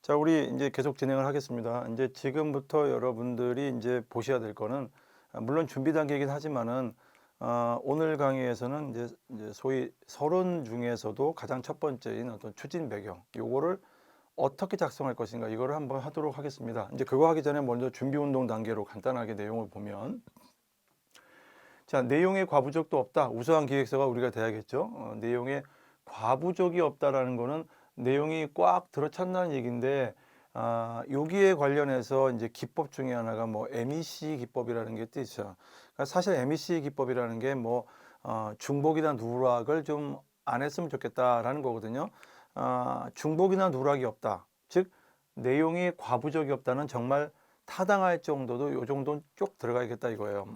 자, 우리 이제 계속 진행을 하겠습니다. 이제 지금부터 여러분들이 이제 보셔야 될 거는, 물론 준비 단계이긴 하지만은 오늘 강의에서는 이제 소위 서론 중에서도 가장 첫 번째인 어떤 추진 배경, 요거를 어떻게 작성할 것인가, 이거를 한번 하도록 하겠습니다. 이제 그거 하기 전에 먼저 준비 운동 단계로 간단하게 내용을 보면, 자, 내용에 과부족도 없다. 우수한 기획서가 우리가 돼야겠죠. 내용에 과부족이 없다라는 거는 내용이 꽉 들어찼다는 얘기인데, 여기에 관련해서 이제 기법 중에 하나가 뭐 MEC 기법이라는 게 또 있어요. 그러니까 사실 MEC 기법이라는 게 뭐 중복이나 누락을 좀 안 했으면 좋겠다라는 거거든요. 중복이나 누락이 없다. 즉 내용이 과부족이 없다는 정말 타당할 정도도 요 정도는 쭉 들어가야겠다 이거예요.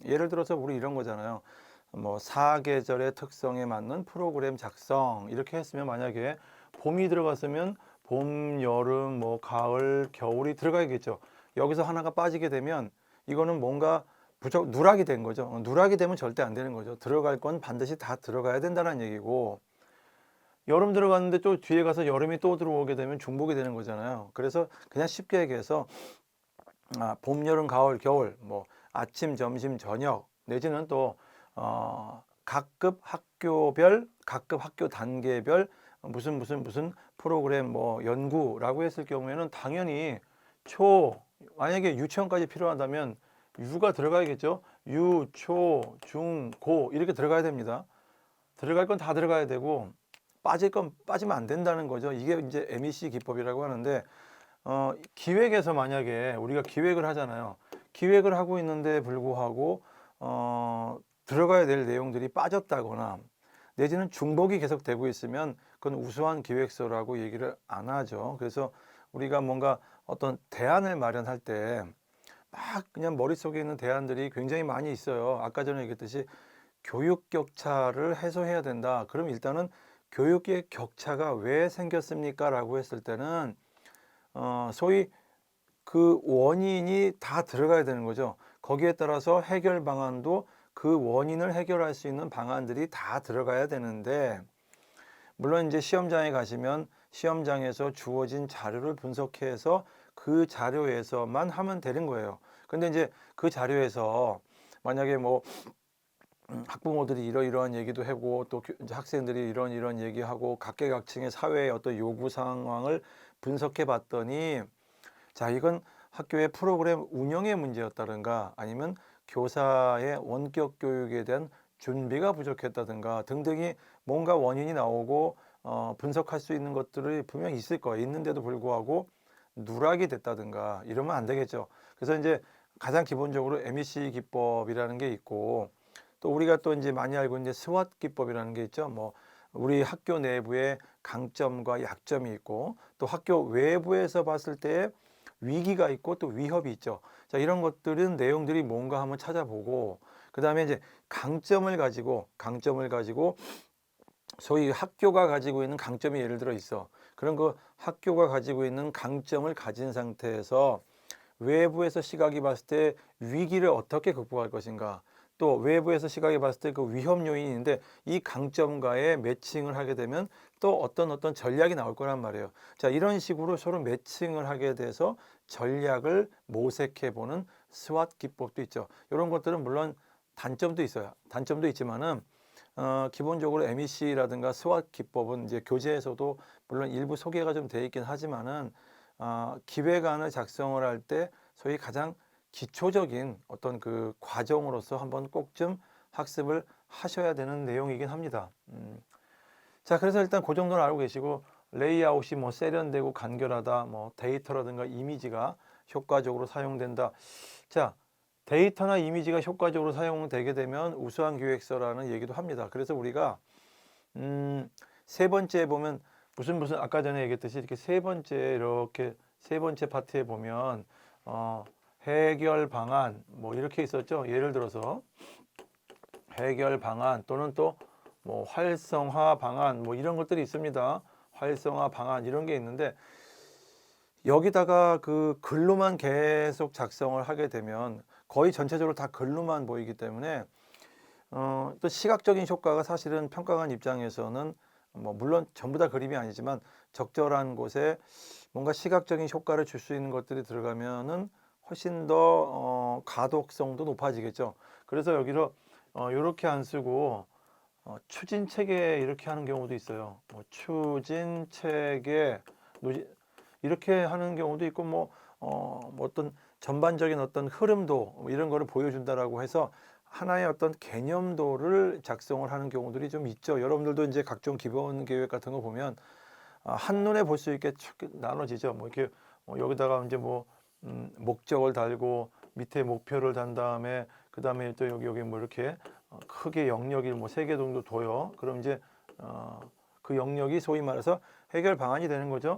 예를 들어서 우리 이런 거잖아요. 뭐 사계절의 특성에 맞는 프로그램 작성 이렇게 했으면, 만약에 봄이 들어갔으면 봄, 여름, 뭐 가을, 겨울이 들어가야겠죠. 여기서 하나가 빠지게 되면 이거는 뭔가 부족 누락이 된 거죠. 누락이 되면 절대 안 되는 거죠. 들어갈 건 반드시 다 들어가야 된다는 얘기고, 여름 들어갔는데 또 뒤에 가서 여름이 또 들어오게 되면 중복이 되는 거잖아요. 그래서 그냥 쉽게 얘기해서 봄, 여름, 가을, 겨울, 뭐 아침, 점심, 저녁 내지는 또 각급 학교별, 각급 학교 단계별 무슨 프로그램 뭐 연구라고 했을 경우에는 당연히 초, 만약에 유치원까지 필요하다면 유가 들어가야겠죠. 유, 초, 중, 고 이렇게 들어가야 됩니다. 들어갈 건 다 들어가야 되고 빠질 건 빠지면 안 된다는 거죠. 이게 이제 MEC 기법이라고 하는데, 기획에서 만약에 우리가 기획을 하잖아요. 기획을 하고 있는데 불구하고 들어가야 될 내용들이 빠졌다거나 내지는 중복이 계속되고 있으면 그건 우수한 기획서라고 얘기를 안 하죠. 그래서 우리가 뭔가 어떤 대안을 마련할 때 막 그냥 머릿속에 있는 대안들이 굉장히 많이 있어요. 아까 전에 얘기했듯이 교육 격차를 해소해야 된다. 그럼 일단은 교육의 격차가 왜 생겼습니까? 라고 했을 때는 소위 그 원인이 다 들어가야 되는 거죠. 거기에 따라서 해결 방안도 그 원인을 해결할 수 있는 방안들이 다 들어가야 되는데, 물론 이제 시험장에 가시면 시험장에서 주어진 자료를 분석해서 그 자료에서만 하면 되는 거예요. 근데 이제 그 자료에서 만약에 뭐 학부모들이 이러이러한 얘기도 하고 또 이제 학생들이 이런 얘기하고 각계각층의 사회의 어떤 요구 상황을 분석해 봤더니, 자, 이건 학교의 프로그램 운영의 문제였다든가 아니면 교사의 원격 교육에 대한 준비가 부족했다든가 등등이 뭔가 원인이 나오고 분석할 수 있는 것들이 분명히 있을 거예요. 있는데도 불구하고 누락이 됐다든가 이러면 안 되겠죠. 그래서 이제 가장 기본적으로 MEC 기법이라는 게 있고, 또 우리가 또 이제 많이 알고 있는 스왓 기법이라는 게 있죠. 뭐 우리 학교 내부에 강점과 약점이 있고 또 학교 외부에서 봤을 때 위기가 있고 또 위협이 있죠. 자, 이런 것들은 내용들이 뭔가 한번 찾아보고, 그다음에 이제 강점을 가지고 소위 학교가 가지고 있는 강점이 예를 들어 있어. 그런 그 학교가 가지고 있는 강점을 가진 상태에서 외부에서 시각이 봤을 때 위기를 어떻게 극복할 것인가, 또 외부에서 시각이 봤을 때 그 위험 요인인데 이 강점과의 매칭을 하게 되면 또 어떤 전략이 나올 거란 말이에요. 자, 이런 식으로 서로 매칭을 하게 돼서 전략을 모색해 보는 스왓 기법도 있죠. 이런 것들은 물론 단점도 있어요. 단점도 있지만은 기본적으로 MEC라든가 스왓 기법은 이제 교재에서도 물론 일부 소개가 좀 돼 있긴 하지만은 기획안을 작성을 할 때 소위 가장 기초적인 어떤 그 과정으로서 한번 꼭 좀 학습을 하셔야 되는 내용이긴 합니다. 자, 그래서 일단 그 정도는 알고 계시고, 레이아웃이 뭐 세련되고 간결하다, 뭐 데이터라든가 이미지가 효과적으로 사용된다. 자, 데이터나 이미지가 효과적으로 사용되게 되면 우수한 기획서라는 얘기도 합니다. 그래서 우리가 음, 세 번째 보면 무슨 아까 전에 얘기했듯이 이렇게 세 번째 파트에 보면 해결 방안 뭐 이렇게 있었죠. 예를 들어서 해결 방안 또는 또 뭐 활성화 방안 뭐 이런 것들이 있습니다. 활성화 방안 이런 게 있는데, 여기다가 그 글로만 계속 작성을 하게 되면 거의 전체적으로 다 글로만 보이기 때문에 또 시각적인 효과가 사실은 평가관 입장에서는 뭐 물론 전부 다 그림이 아니지만 적절한 곳에 뭔가 시각적인 효과를 줄 수 있는 것들이 들어가면은 훨씬 더 가독성도 높아지겠죠. 그래서 여기로 요렇게 안 쓰고 추진체계 이렇게 하는 경우도 있어요. 뭐 추진체계 노지 이렇게 하는 경우도 있고 뭐 어떤 전반적인 어떤 흐름도 뭐 이런 거를 보여준다라고 해서 하나의 어떤 개념도를 작성을 하는 경우들이 좀 있죠. 여러분들도 이제 각종 기본 계획 같은 거 보면 한눈에 볼 수 있게 쭉 나눠지죠. 뭐 이렇게 여기다가 이제 뭐 목적을 달고 밑에 목표를 단 다음에 그 다음에 또 여기 뭐 이렇게 크게 영역이 뭐 3개 정도 둬요. 그럼 이제 그 영역이 소위 말해서 해결 방안이 되는 거죠.